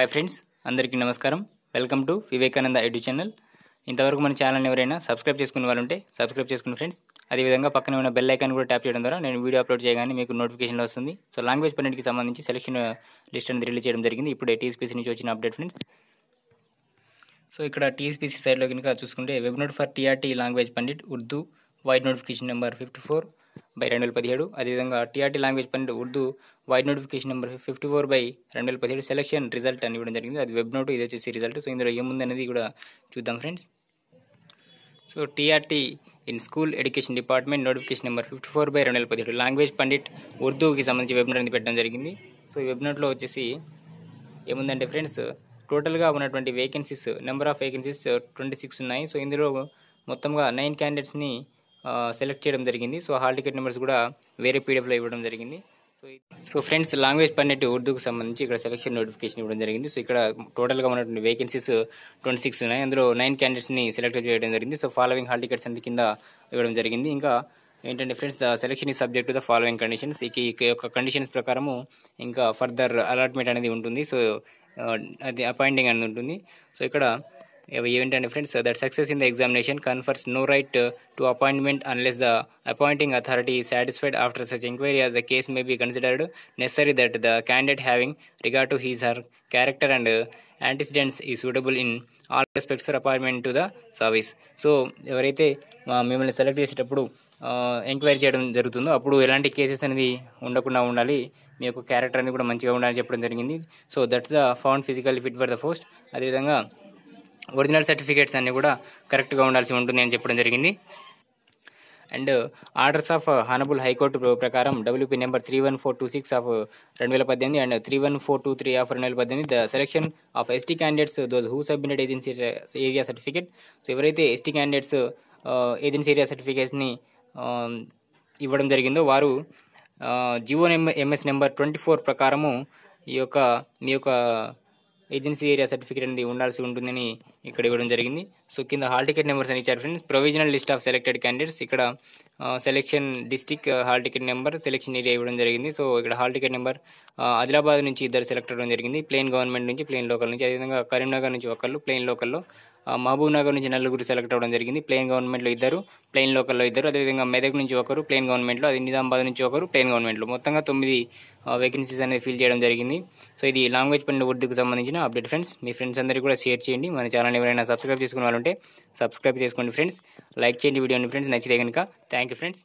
Hi friends, అందరికీ నమస్కారం. Welcome to Vivekananda edu channel. ఇంతవరకు మన ఛానల్ని ఎవరైనా సబ్స్క్రైబ్ చేసుకునే వాళ్ళు ఉంటే సబ్స్క్రైబ్ చేసుకుని ఫ్రెండ్స్. అదేవిధంగా పక్కన ఉన్న బెల్ ఐకాన్ కూడా ట్యాప్ చేయడం ద్వారా నేను వీడియో అప్లోడ్ చేయగానే మీకు నోటిఫికేషన్ వస్తుంది. సో లాంగ్వేజ్ పండిట్కి సంబంధించి సెలక్షన్ లిస్ట్ అనేది రిలీజ్ చేయడం జరిగింది. ఇప్పుడే టీఎస్పీసీ నుంచి వచ్చిన అప్డేట్ ఫ్రెండ్స్. సో ఇక్కడ టీఎస్పీసీ సైడ్లో కనుక చూసుకుంటే web note for TRT language Pandit Urdu wide notification number 54/2017, అదేవిధంగా TRT language Pandit Urdu wide notification number 54/2017 selection result అని ఇవ్వడం జరిగింది. అది వెబ్ నోట్, ఇది వచ్చేసి రిజల్ట్. సో ఇందులో ఏముంది అనేది కూడా చూద్దాం friends. So TRT in school education department notification number 54/2017 language pandit ఉర్దూకి సంబంధించి వెబ్ నోట్ అనేది పెట్టడం జరిగింది. సో ఈ వెబ్ నోట్లో వచ్చేసి ఏముందంటే ఫ్రెండ్స్, టోటల్గా ఉన్నటువంటి వేకెన్సీస్, నెంబర్ ఆఫ్ వేకెన్సీస్ 26 ఉన్నాయి. సో ఇందులో మొత్తంగా 9 క్యాండిడేట్స్ని సెలెక్ట్ చేయడం జరిగింది. సో హాల్ టికెట్ నెంబర్స్ కూడా వేరే పీడిఎఫ్లో ఇవ్వడం జరిగింది. సో ఫ్రెండ్స్, లాంగ్వేజ్ పండిట్ ఉర్దూకు సంబంధించి ఇక్కడ సెలక్షన్ నోటిఫికేషన్ ఇవ్వడం జరిగింది. సో ఇక్కడ టోటల్గా ఉన్నటువంటి వేకెన్సీస్ 26 ఉన్నాయి. అందులో 9 క్యాండిడేట్స్ని సెలెక్ట్ చేయడం జరిగింది. సో ఫాలోవింగ్ హాల్ టికెట్స్ అనేది కింద ఇవ్వడం జరిగింది. ఇంకా ఏంటంటే ఫ్రెండ్స్, ద సెలక్షన్ ఈ subject to the following conditions. ఈ యొక్క కండిషన్స్ ప్రకారము ఇంకా ఫర్దర్ అలాట్మెంట్ అనేది ఉంటుంది. సో అది అపాయింటింగ్ అనేది ఉంటుంది. సో ఇక్కడ ఏంటంటే friends, that success in the examination confers no right to appointment unless the appointing authority is satisfied after such inquiry as the case may be considered necessary that the candidate having regard to his or character and antecedents is suitable in all respects for appointment to the service. So ఎవరైతే మిమ్మల్ని select చేసేటప్పుడు enquiry చేయడం జరుగుతుందో అప్పుడు ఎలాంటి cases అనేది ఉండకుండా ఉండాలి, మీ యొక్క క్యారెక్టర్ అనేది కూడా మంచిగా ఉండాలని చెప్పడం జరిగింది. So that's the found physical fit for the post. అదేవిధంగా ఒరిజినల్ సర్టిఫికేట్స్ అన్నీ కూడా కరెక్ట్గా ఉండాల్సి ఉంటుంది అని చెప్పడం జరిగింది. And orders of honourable high court ప్రకారం WP number 31426 of 2018 and 31423 of 2018 the selection of ST candidates those who submitted agency area certificate. So ఎవరైతే ఎస్టీ క్యాండిడేట్స్ ఏజెన్సీ ఏరియా సర్టిఫికేట్స్ని ఇవ్వడం జరిగిందో వారు జివో MS నెంబర్ 24 ప్రకారము మీ యొక్క ఏజెన్సీ ఏరియా సర్టిఫికేట్ అనేది ఉండాల్సి ఉంటుందని ఇక్కడ ఇవ్వడం జరిగింది. సో కింద హాల్ టికెట్ నెంబర్స్ అని ఇచ్చారు friends. Provisional list of selected candidates, ఇక్కడ selection district, hall ticket number, selection area ఇవ్వడం జరిగింది. సో ఇక్కడ హాల్ టికెట్ నెంబర్ ఆదిలాబాద్ నుంచి 2 సెలెక్ట్ అవ్వడం జరిగింది, ప్లెయిన్ గవర్నమెంట్ నుంచి, ప్లెయిన్ లోకల్ నుంచి. అదేవిధంగా కరీంనగర్ నుంచి 1, ప్లెయిన్ లోకల్లో. మహబూబ్ నగర్ నుంచి 4 సెలెక్ట్ అవ్వడం జరిగింది, ప్లెయిన్ గవర్నమెంట్లో 2, ప్లెయిన్ లోకల్లో 2. అదేవిధంగా మెదక్ నుంచి 1, ప్లెయిన్ గవర్నమెంట్లో. అది నిజామాబాద్ నుంచి 1, ప్లెయిన్ గవర్నమెంట్లో. మొత్తంగా 9 వేకెన్సీస్ అనేది ఫిల్ చేయడం జరిగింది. సో ఇది లాంగ్వేజ్ పండిట్ ఉర్దూకు సంబంధించిన అప్డేట్ ఫ్రెండ్స్. మీ ఫ్రెండ్స్ అందరికీ కూడా షేర్ చేయండి. మన ఛానల్ ఎవరైనా సబ్స్క్రైబ్ చేసుకునే వాళ్ళు ఉంటే సబ్స్క్రైబ్ చేసుకోండి ఫ్రెండ్స్. లైక్ చేయండి వీడియోని ఫ్రెండ్స్, నచ్చితే కనుక. Thank you friends.